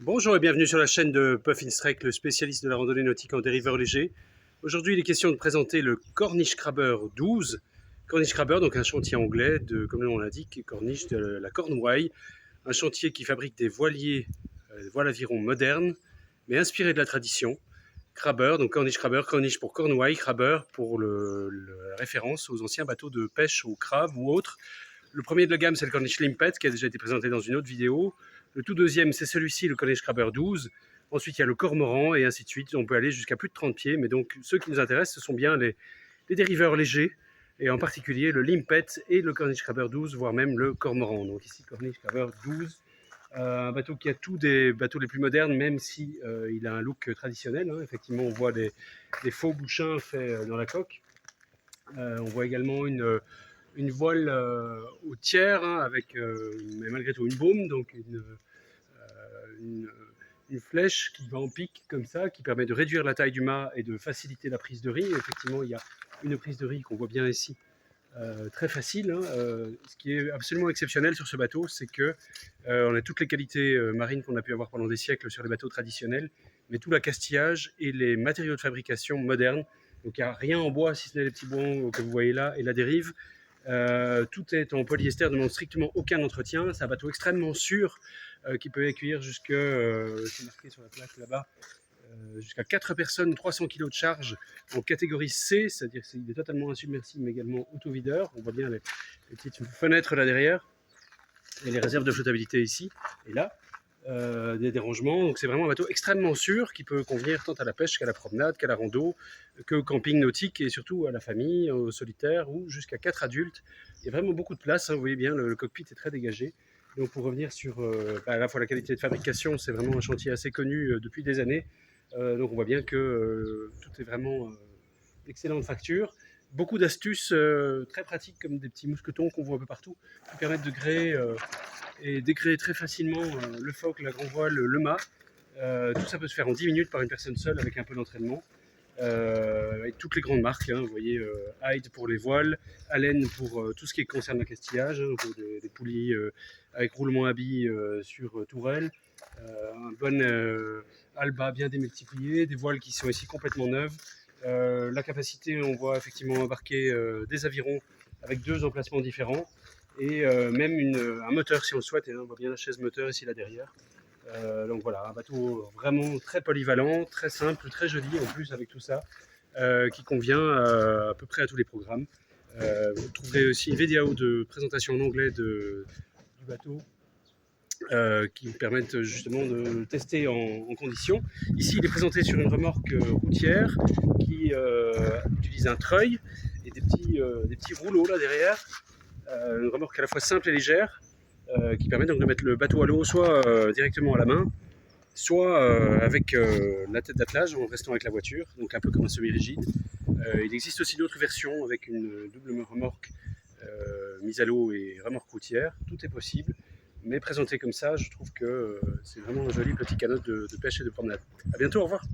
Bonjour et bienvenue sur la chaîne de Puffin Strike, le spécialiste de la randonnée nautique en dériveur léger. Aujourd'hui, il est question de présenter le Cornish Crabber 12. Cornish Crabber, donc un chantier anglais, comme le nom l'indique, Cornish de la Cornouaille. Un chantier qui fabrique des voiliers, voiles avirons modernes, mais inspirés de la tradition. Crabber, donc Cornish Crabber, Cornish pour Cornouaille, Crabber pour la référence aux anciens bateaux de pêche aux crabes ou autres. Le premier de la gamme, c'est le Cornish Limpet, qui a déjà été présenté dans une autre vidéo. Le tout deuxième, c'est celui-ci, le Cornish Crabber 12. Ensuite, il y a le Cormoran, et ainsi de suite. On peut aller jusqu'à plus de 30 pieds. Mais donc, ceux qui nous intéressent, ce sont bien les dériveurs légers, et en particulier le Limpet et le Cornish Crabber 12, voire même le Cormoran. Donc ici, Cornish Crabber 12. Un bateau qui a tous des bateaux les plus modernes, même si il a un look traditionnel. Effectivement, on voit des faux bouchins faits dans la coque. On voit également une voile au tiers, avec mais malgré tout une baume, donc une flèche qui va en pic comme ça, qui permet de réduire la taille du mât et de faciliter la prise de riz. Effectivement, il y a une prise de riz qu'on voit bien ici, très facile. Ce qui est absolument exceptionnel sur ce bateau, c'est que on a toutes les qualités marines qu'on a pu avoir pendant des siècles sur les bateaux traditionnels, mais tout l'accastillage et les matériaux de fabrication modernes. Donc il n'y a rien en bois, si ce n'est les petits bois que vous voyez là et la dérive. Tout est en polyester, ne demande strictement aucun entretien. C'est un bateau extrêmement sûr qui peut accueillir jusque, c'est marqué sur la plaque là-bas, jusqu'à 4 personnes, 300 kg de charge en catégorie C, c'est-à-dire qu'il est totalement insubmersible mais également autovideur. On voit bien les petites fenêtres là derrière et les réserves de flottabilité ici et là. Des dérangements, donc c'est vraiment un bateau extrêmement sûr qui peut convenir tant à la pêche qu'à la promenade, qu'à la rando, qu'au camping nautique et surtout à la famille, au solitaire ou jusqu'à 4 adultes. Il y a vraiment beaucoup de place, vous voyez bien, le cockpit est très dégagé. Donc pour revenir sur à la fois la qualité de fabrication, c'est vraiment un chantier assez connu depuis des années. Donc on voit bien que tout est vraiment d'excellente facture. Beaucoup d'astuces très pratiques comme des petits mousquetons qu'on voit un peu partout qui permettent de gréer et dégréer très facilement le foc, la grand voile, le mât. Tout ça peut se faire en 10 minutes par une personne seule avec un peu d'entraînement. Avec toutes les grandes marques, vous voyez Hyde pour les voiles, Allen pour tout ce qui concerne l'accastillage, des poulies avec roulement à billes sur tourelle, un bon Alba bien démultiplié, des voiles qui sont ici complètement neuves. La capacité, on voit effectivement embarquer des avirons avec 2 emplacements différents et même un moteur si on le souhaite, et on voit bien la chaise moteur ici là derrière. Donc voilà, un bateau vraiment très polyvalent, très simple, très joli en plus avec tout ça, qui convient à peu près à tous les programmes. Vous trouverez aussi une vidéo de présentation en anglais du bateau qui vous permettent justement de tester en conditions. Ici, il est présenté sur une remorque routière qui utilise un treuil et des petits rouleaux là derrière. Une remorque à la fois simple et légère qui permet donc de mettre le bateau à l'eau soit directement à la main, soit avec la tête d'attelage en restant avec la voiture, donc un peu comme un semi-rigide. Il existe aussi d'autres versions avec une double remorque mise à l'eau et remorque routière. Tout est possible, mais présenté comme ça, je trouve que c'est vraiment un joli petit canot de pêche et de promenade. A bientôt, au revoir.